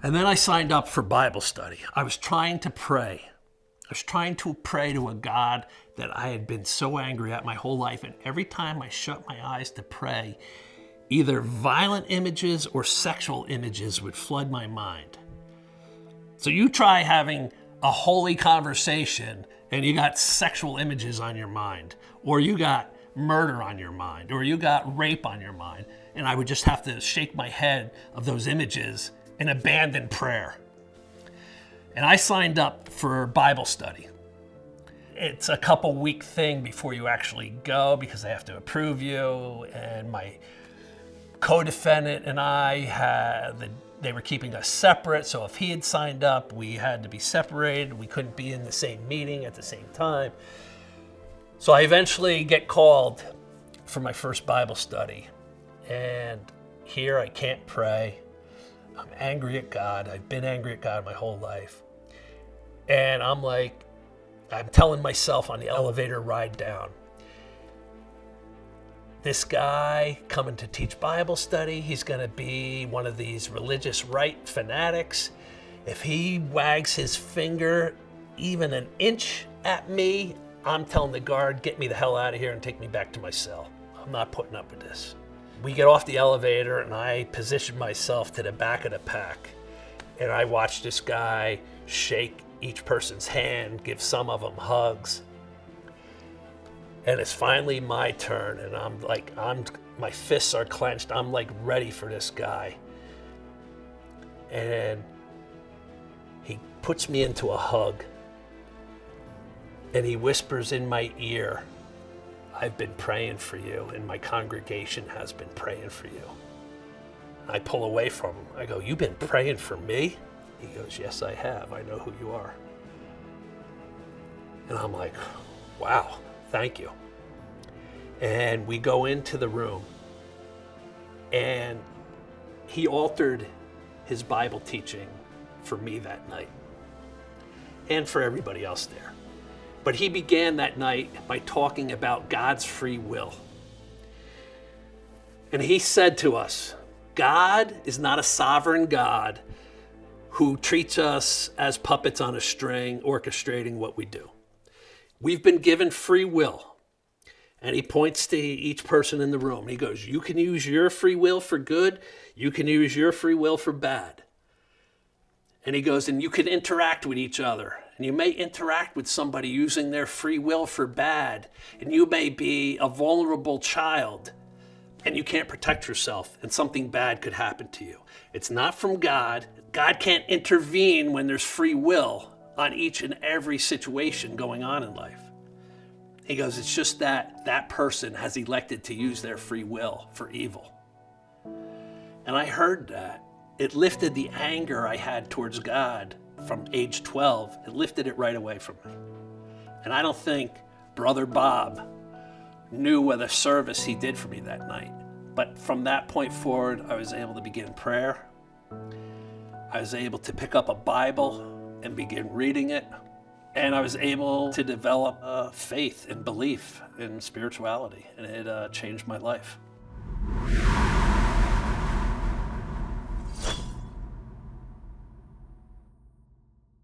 And then I signed up for Bible study. I was trying to pray. I was trying to pray to a God that I had been so angry at my whole life. And every time I shut my eyes to pray, either violent images or sexual images would flood my mind. So you try having a holy conversation and you got sexual images on your mind, or you got murder on your mind, or you got rape on your mind. And I would just have to shake my head of those images and abandon prayer. And I signed up for Bible study. It's a couple week thing before you actually go because they have to approve you. And my co-defendant and I they were keeping us separate. So if he had signed up, we had to be separated. We couldn't be in the same meeting at the same time. So I eventually get called for my first Bible study. And here I can't pray. I'm angry at God. I've been angry at God my whole life. And I'm telling myself on the elevator ride down, this guy coming to teach Bible study, he's going to be one of these religious right fanatics. If he wags his finger even an inch at me, I'm telling the guard, get me the hell out of here and take me back to my cell. I'm not putting up with this. We get off the elevator and I position myself to the back of the pack. And I watch this guy shake each person's hand, give some of them hugs. And it's finally my turn and my fists are clenched. I'm ready for this guy. And he puts me into a hug and he whispers in my ear, I've been praying for you, and my congregation has been praying for you. I pull away from him. I go, you've been praying for me? He goes, yes, I have. I know who you are. And I'm like, wow, thank you. And we go into the room, and he altered his Bible teaching for me that night and for everybody else there. But he began that night by talking about God's free will. And he said to us, God is not a sovereign God who treats us as puppets on a string, orchestrating what we do. We've been given free will. And he points to each person in the room. He goes, you can use your free will for good. You can use your free will for bad. And he goes, and you can interact with each other. And you may interact with somebody using their free will for bad. And you may be a vulnerable child and you can't protect yourself and something bad could happen to you. It's not from God. God can't intervene when there's free will on each and every situation going on in life. He goes, it's just that person has elected to use their free will for evil. And I heard that. It lifted the anger I had towards God from age 12. It lifted it right away from me. And I don't think Brother Bob knew what a service he did for me that night. But from that point forward, I was able to begin prayer. I was able to pick up a Bible and begin reading it. And I was able to develop faith and belief in spirituality. And it changed my life.